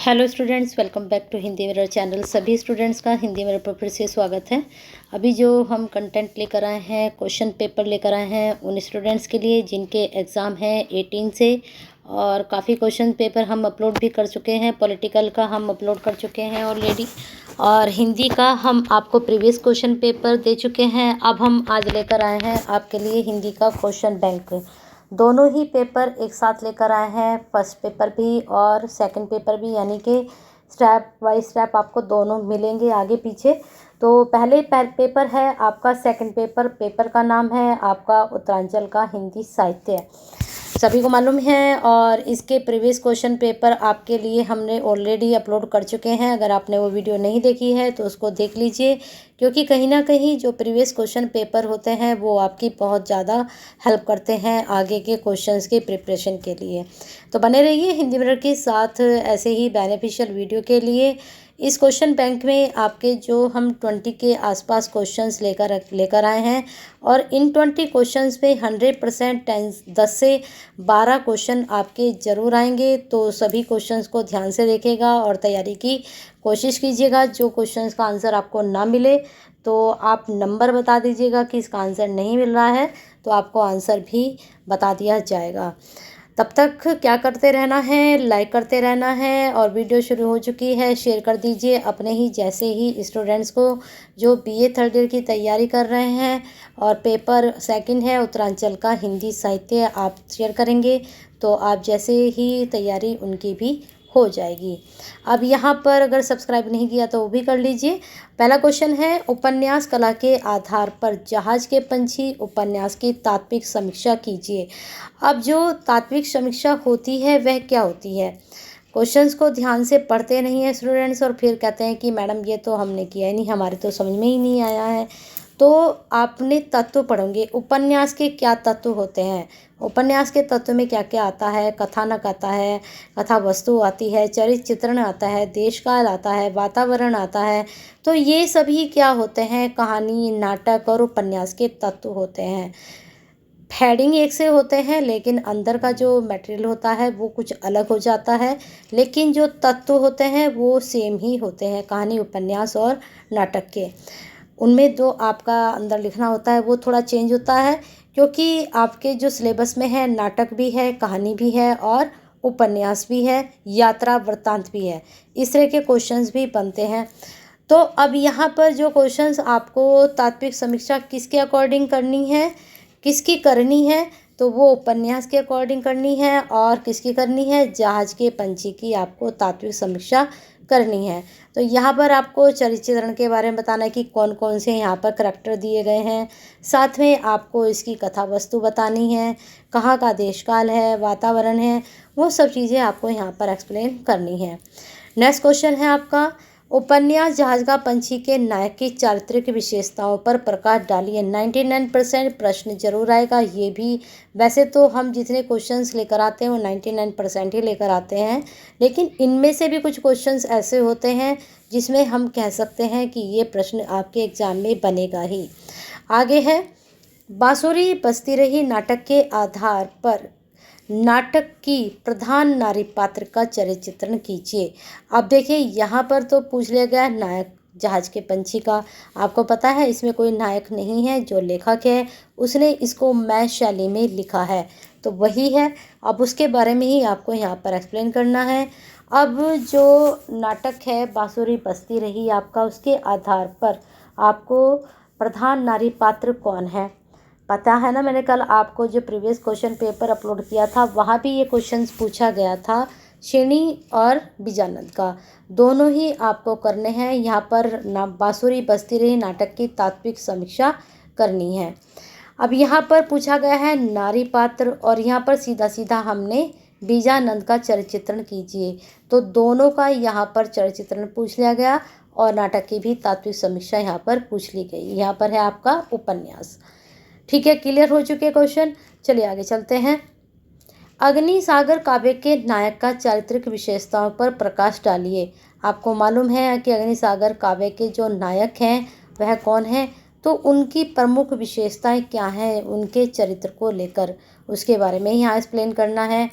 Hello students, welcome back to Hindi mirror channel. सभी students का Hindi mirror पर फिर से स्वागत है। अभी जो हम कंटेंट लेकर आए हैं, क्वेश्चन पेपर लेकर आए हैं उन स्टूडेंट्स के लिए जिनके एग्ज़ाम हैं 18 से, और काफ़ी क्वेश्चन पेपर हम अपलोड भी कर चुके हैं। पॉलिटिकल का हम अपलोड कर चुके हैं ऑलरेडी, और हिंदी का हम आपको प्रीवियस क्वेश्चन पेपर दे चुके हैं। अब हम आज लेकर आए हैं आपके लिए हिंदी का क्वेश्चन बैंक। दोनों ही पेपर एक साथ लेकर आए हैं, फर्स्ट पेपर भी और सेकंड पेपर भी, यानी कि स्टेप बाय स्टेप आपको दोनों मिलेंगे आगे पीछे। तो पहले पेपर है आपका सेकंड पेपर। पेपर का नाम है आपका उत्तरांचल का हिंदी साहित्य, सभी को मालूम है। और इसके प्रीवियस क्वेश्चन पेपर आपके लिए हमने ऑलरेडी अपलोड कर चुके हैं। अगर आपने वो वीडियो नहीं देखी है तो उसको देख लीजिए, क्योंकि कहीं ना कहीं जो प्रीवियस क्वेश्चन पेपर होते हैं वो आपकी बहुत ज़्यादा हेल्प करते हैं आगे के क्वेश्चंस की प्रिपरेशन के लिए। तो बने रहिए हिंदी मिरर के साथ ऐसे ही बेनिफिशियल वीडियो के लिए। इस क्वेश्चन बैंक में आपके जो हम 20 के आसपास क्वेश्चंस लेकर आए हैं, और इन 20 क्वेश्चंस में 100% 10 से 12 क्वेश्चन आपके ज़रूर आएंगे। तो सभी क्वेश्चंस को ध्यान से देखेगा और तैयारी की कोशिश कीजिएगा। जो क्वेश्चंस का आंसर आपको ना मिले तो आप नंबर बता दीजिएगा कि इसका आंसर नहीं मिल रहा है, तो आपको आंसर भी बता दिया जाएगा। तब तक क्या करते रहना है, लाइक करते रहना है। और वीडियो शुरू हो चुकी है, शेयर कर दीजिए अपने ही जैसे ही स्टूडेंट्स को जो बीए थर्ड ईयर की तैयारी कर रहे हैं। और पेपर सेकंड है उत्तरांचल का हिंदी साहित्य, आप शेयर करेंगे तो आप जैसे ही तैयारी उनकी भी हो जाएगी। अब यहाँ पर अगर सब्सक्राइब नहीं किया तो वो भी कर लीजिए। पहला क्वेश्चन है, उपन्यास कला के आधार पर जहाज के पंछी उपन्यास की तात्विक समीक्षा कीजिए। अब जो तात्विक समीक्षा होती है वह क्या होती है? क्वेश्चंस को ध्यान से पढ़ते नहीं है स्टूडेंट्स, और फिर कहते हैं कि मैडम ये तो हमने किया ही नहीं, हमारे तो समझ में ही नहीं आया है। तो आपने तत्व पढ़ोगे, उपन्यास के क्या तत्व होते हैं, उपन्यास के तत्व में क्या क्या आता है। कथानक आता है, कथा वस्तु आती है, चरित्र चित्रण आता है, देशकाल आता है, वातावरण आता है। तो ये सभी क्या होते हैं, कहानी, नाटक और उपन्यास के तत्व होते हैं। हेडिंग एक से होते हैं लेकिन अंदर का जो मटेरियल होता है वो कुछ अलग हो जाता है, लेकिन जो तत्व होते हैं वो सेम ही होते हैं। कहानी, उपन्यास और नाटक के उनमें जो आपका अंदर लिखना होता है वो थोड़ा चेंज होता है, क्योंकि आपके जो सिलेबस में है नाटक भी है, कहानी भी है और उपन्यास भी है, यात्रा वृत्तांत भी है। इस तरह के क्वेश्चंस भी बनते हैं। तो अब यहाँ पर जो क्वेश्चंस आपको तात्विक समीक्षा किसके अकॉर्डिंग करनी है, किसकी करनी है, तो वो उपन्यास के अकॉर्डिंग करनी है। और किसकी करनी है, जहाज के पंछी की आपको तात्विक समीक्षा करनी है। तो यहाँ पर आपको चरित्र चित्रण के बारे में बताना है कि कौन कौन से यहाँ पर करैक्टर दिए गए हैं। साथ में आपको इसकी कथा वस्तु बतानी है, कहाँ का देशकाल है, वातावरण है, वो सब चीज़ें आपको यहाँ पर एक्सप्लेन करनी है। नेक्स्ट क्वेश्चन है आपका, उपन्यास जहाज का पंछी के नायक की चारित्रिक विशेषताओं पर प्रकाश डालिए। 99% प्रश्न जरूर आएगा ये भी। वैसे तो हम जितने क्वेश्चंस लेकर आते हैं वो 99% ही लेकर आते हैं, लेकिन इनमें से भी कुछ क्वेश्चंस ऐसे होते हैं जिसमें हम कह सकते हैं कि ये प्रश्न आपके एग्जाम में बनेगा ही। आगे है, बांसुरी बजती रही नाटक के आधार पर नाटक की प्रधान नारी पात्र का चरित्र चित्रण कीजिए। अब देखिए यहाँ पर तो पूछ लिया गया नायक जहाज के पंछी का। आपको पता है इसमें कोई नायक नहीं है, जो लेखक है उसने इसको मैं शैली में लिखा है, तो वही है। अब उसके बारे में ही आपको यहाँ पर एक्सप्लेन करना है। अब जो नाटक है बांसुरी बजती रही आपका, उसके आधार पर आपको प्रधान नारी पात्र कौन है पता है ना। मैंने कल आपको जो प्रीवियस क्वेश्चन पेपर अपलोड किया था वहाँ भी ये क्वेश्चंस पूछा गया था, शेणी और बीजानंद का, दोनों ही आपको करने हैं। यहाँ पर बांसुरी बजती रही नाटक की तात्विक समीक्षा करनी है। अब यहाँ पर पूछा गया है नारी पात्र, और यहाँ पर सीधा सीधा हमने बीजानंद का चरित्र चित्रण कीजिए, तो दोनों का यहाँ पर चरित्र चित्रण पूछ लिया गया और नाटक की भी तात्विक समीक्षा यहाँ पर पूछ ली गई। यहाँ पर है आपका उपन्यास। ठीक है, क्लियर हो चुके क्वेश्चन। चलिए आगे चलते हैं। अग्निसागर काव्य के नायक का चारित्रिक विशेषताओं पर प्रकाश डालिए। आपको मालूम है कि अग्निसागर काव्य के जो नायक हैं वह कौन है, तो उनकी प्रमुख विशेषताएं क्या हैं उनके चरित्र को लेकर, उसके बारे में यहाँ एक्सप्लेन करना है।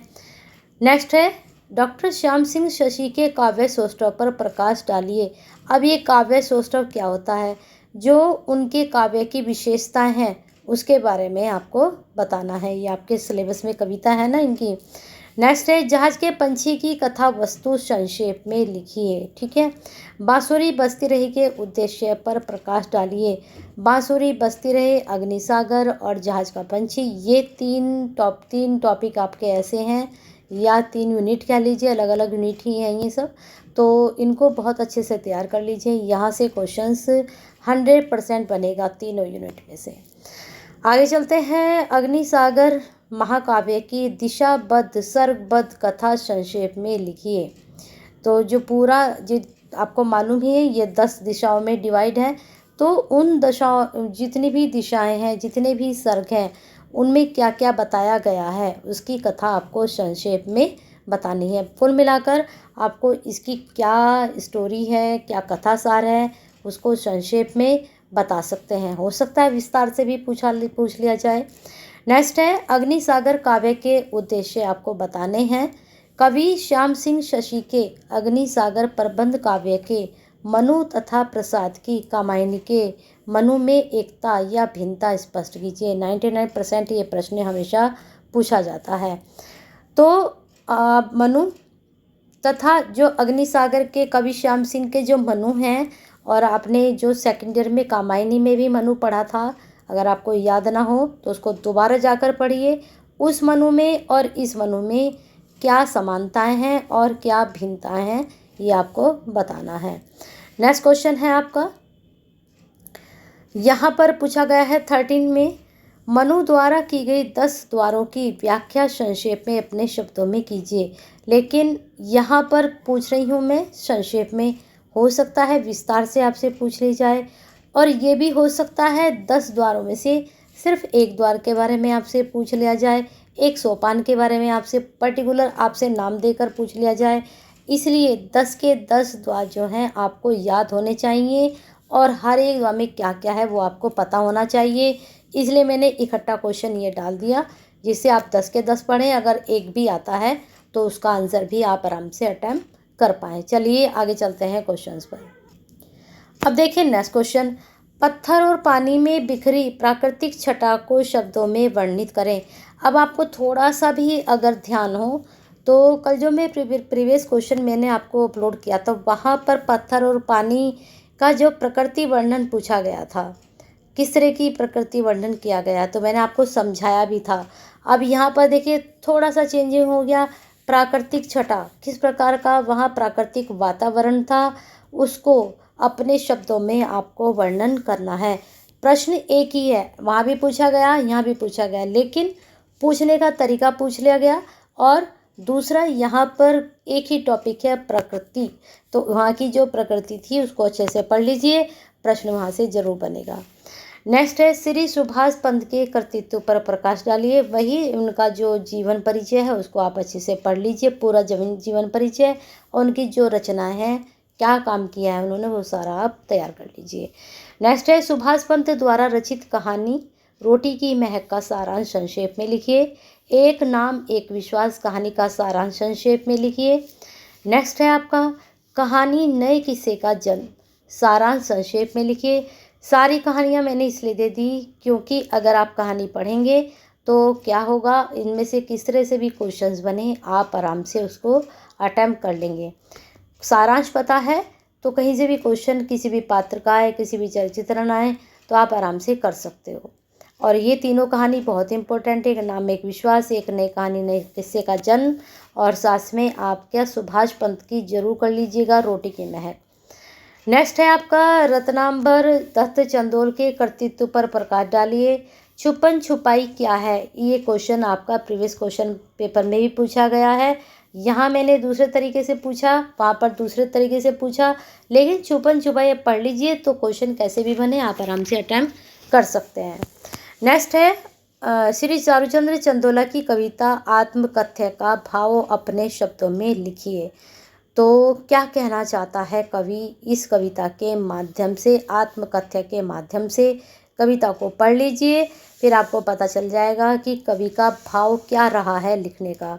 नेक्स्ट है, डॉक्टर श्याम सिंह शशि के काव्य सौष्ठव पर प्रकाश डालिए। अब ये काव्य सौष्ठव क्या होता है, जो उनके काव्य की विशेषताएं हैं उसके बारे में आपको बताना है। ये आपके सिलेबस में कविता है ना इनकी। नेक्स्ट है, जहाज के पंछी की कथा वस्तु संक्षेप में लिखिए। ठीक है। बांसुरी बजती रही के उद्देश्य पर प्रकाश डालिए। बांसुरी बजती रहे, अग्निसागर और जहाज का पंछी, ये तीन टॉपिक आपके ऐसे हैं, या 3 यूनिट कह लीजिए, अलग अलग यूनिट ही हैं ये सब। तो इनको बहुत अच्छे से तैयार कर लीजिए। यहाँ से क्वेश्चंस 100% बनेगा तीनों यूनिट में से। आगे चलते हैं। अग्निसागर महाकाव्य की दिशाबद्ध सर्गबद्ध कथा संक्षेप में लिखिए। तो जो पूरा आपको मालूम ही है, ये 10 दिशाओं में डिवाइड है। तो उन दिशाओं, जितनी भी दिशाएं हैं, जितने भी सर्ग हैं, उनमें क्या क्या बताया गया है उसकी कथा आपको संक्षेप में बतानी है। कुल मिलाकर आपको इसकी क्या स्टोरी है, क्या कथा सार है, उसको संक्षेप में बता सकते हैं। हो सकता है विस्तार से भी पूछ लिया जाए। नेक्स्ट है, अग्निसागर काव्य के उद्देश्य आपको बताने हैं। कवि श्याम सिंह शशि के अग्निसागर प्रबंध काव्य के मनु तथा प्रसाद की कामायनी के मनु में एकता या भिन्नता स्पष्ट कीजिए। 99% ये प्रश्न हमेशा पूछा जाता है। तो मनु तथा जो अग्निसागर के कवि श्याम सिंह के जो मनु हैं, और आपने जो सेकंड ईयर में कामायनी में भी मनु पढ़ा था, अगर आपको याद ना हो तो उसको दोबारा जाकर पढ़िए। उस मनु में और इस मनु में क्या समानताएं हैं और क्या भिन्नताएं हैं, ये आपको बताना है। नेक्स्ट क्वेश्चन है आपका, यहाँ पर पूछा गया है 13 में, मनु द्वारा की गई 10 द्वारों की व्याख्या संक्षेप में अपने शब्दों में कीजिए। लेकिन यहाँ पर पूछ रही हूँ मैं संक्षेप में, हो सकता है विस्तार से आपसे पूछ ली जाए, और ये भी हो सकता है 10 द्वारों में से सिर्फ एक द्वार के बारे में आपसे पूछ लिया जाए, एक सोपान के बारे में आपसे पर्टिकुलर आपसे नाम देकर पूछ लिया जाए। इसलिए 10 के 10 द्वार जो हैं आपको याद होने चाहिए, और हर एक द्वार में क्या क्या है वो आपको पता होना चाहिए। इसलिए मैंने इकट्ठा क्वेश्चन ये डाल दिया, जिससे आप 10 के 10 पढ़ें। अगर एक भी आता है तो उसका आंसर भी आप आराम से अटेम्प्ट कर पाएँ। चलिए आगे चलते हैं क्वेश्चंस पर। अब देखिए नेक्स्ट क्वेश्चन, पत्थर और पानी में बिखरी प्राकृतिक छटा को शब्दों में वर्णित करें। अब आपको थोड़ा सा भी अगर ध्यान हो तो कल जो मैं प्रीवियस क्वेश्चन मैंने आपको अपलोड किया था, वहाँ पर पत्थर और पानी का जो प्रकृति वर्णन पूछा गया था, किस तरह की प्रकृति वर्णन किया गया, तो मैंने आपको समझाया भी था। अब यहाँ पर देखिए थोड़ा सा चेंजिंग हो गया। प्राकृतिक छटा किस प्रकार का वहाँ प्राकृतिक वातावरण था, उसको अपने शब्दों में आपको वर्णन करना है। प्रश्न एक ही है, वहाँ भी पूछा गया, यहाँ भी पूछा गया, लेकिन पूछने का तरीका पूछ लिया गया। और दूसरा, यहाँ पर एक ही टॉपिक है प्रकृति, तो वहाँ की जो प्रकृति थी उसको अच्छे से पढ़ लीजिए, प्रश्न वहाँ से जरूर बनेगा। नेक्स्ट है, श्री सुभाष पंत के कृतित्व पर प्रकाश डालिए। वही उनका जो जीवन परिचय है उसको आप अच्छे से पढ़ लीजिए, पूरा जीवन परिचय, और उनकी जो रचनाएं हैं, क्या काम किया है उन्होंने, वो सारा आप तैयार कर लीजिए। नेक्स्ट है, सुभाष पंत द्वारा रचित कहानी रोटी की महक का सारांश संक्षेप में लिखिए। एक नाम एक विश्वास कहानी का सारांश संक्षेप में लिखिए। नेक्स्ट है आपका, कहानी नए किस्से का जन्म, सारांश संक्षेप में लिखिए। सारी कहानियाँ मैंने इसलिए दे दी क्योंकि अगर आप कहानी पढ़ेंगे तो क्या होगा, इनमें से किस तरह से भी क्वेश्चंस बने आप आराम से उसको अटेम्प्ट कर लेंगे। सारांश पता है तो कहीं से भी क्वेश्चन किसी भी पात्र का आए, किसी भी चरित्र आए, तो आप आराम से कर सकते हो। और ये तीनों कहानी बहुत इंपॉर्टेंट है, एक नाम एक विश्वास, एक नई कहानी नए किस्से का जन्म, और साथ में आप क्या सुभाष पंत की जरूर कर लीजिएगा, रोटी की महक। नेक्स्ट है आपका, रत्नांबर दत्त चंदोल के कृतित्व पर प्रकाश डालिए। छुपन छुपाई क्या है, ये क्वेश्चन आपका प्रीवियस क्वेश्चन पेपर में भी पूछा गया है। यहाँ मैंने दूसरे तरीके से पूछा, वहाँ पर दूसरे तरीके से पूछा, लेकिन छुपन छुपाई पढ़ लीजिए तो क्वेश्चन कैसे भी बने आप आराम से अटेम्प्ट कर सकते हैं। नेक्स्ट है, श्री चारुचंद्र चंदोला की कविता आत्मकथ्य का भाव अपने शब्दों में लिखिए। तो क्या कहना चाहता है कवि इस कविता के माध्यम से, आत्मकथ्य के माध्यम से। कविता को पढ़ लीजिए, फिर आपको पता चल जाएगा कि कवि का भाव क्या रहा है लिखने का।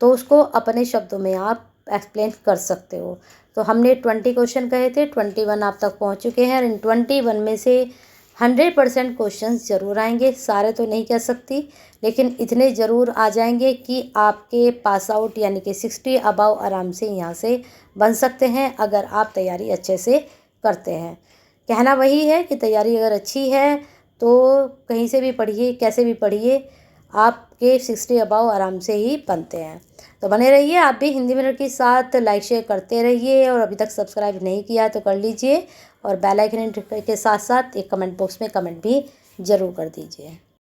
तो उसको अपने शब्दों में आप एक्सप्लेन कर सकते हो। तो हमने 20 क्वेश्चन कहे थे, 21 आप तक पहुंच चुके हैं और इन 21 में से 100% क्वेश्चन ज़रूर आएंगे। सारे तो नहीं कह सकती, लेकिन इतने ज़रूर आ जाएंगे कि आपके पास आउट यानी कि 60 अबाव आराम से यहाँ से बन सकते हैं, अगर आप तैयारी अच्छे से करते हैं। कहना वही है कि तैयारी अगर अच्छी है तो कहीं से भी पढ़िए, कैसे भी पढ़िए, आपके 60 अबाव आराम से ही बनते हैं। तो बने रहिए आप भी हिंदी मिनट के साथ, लाइक शेयर करते रहिए और अभी तक सब्सक्राइब नहीं किया तो कर लीजिए और बेल आइकन के साथ साथ एक कमेंट बॉक्स में कमेंट भी ज़रूर कर दीजिए।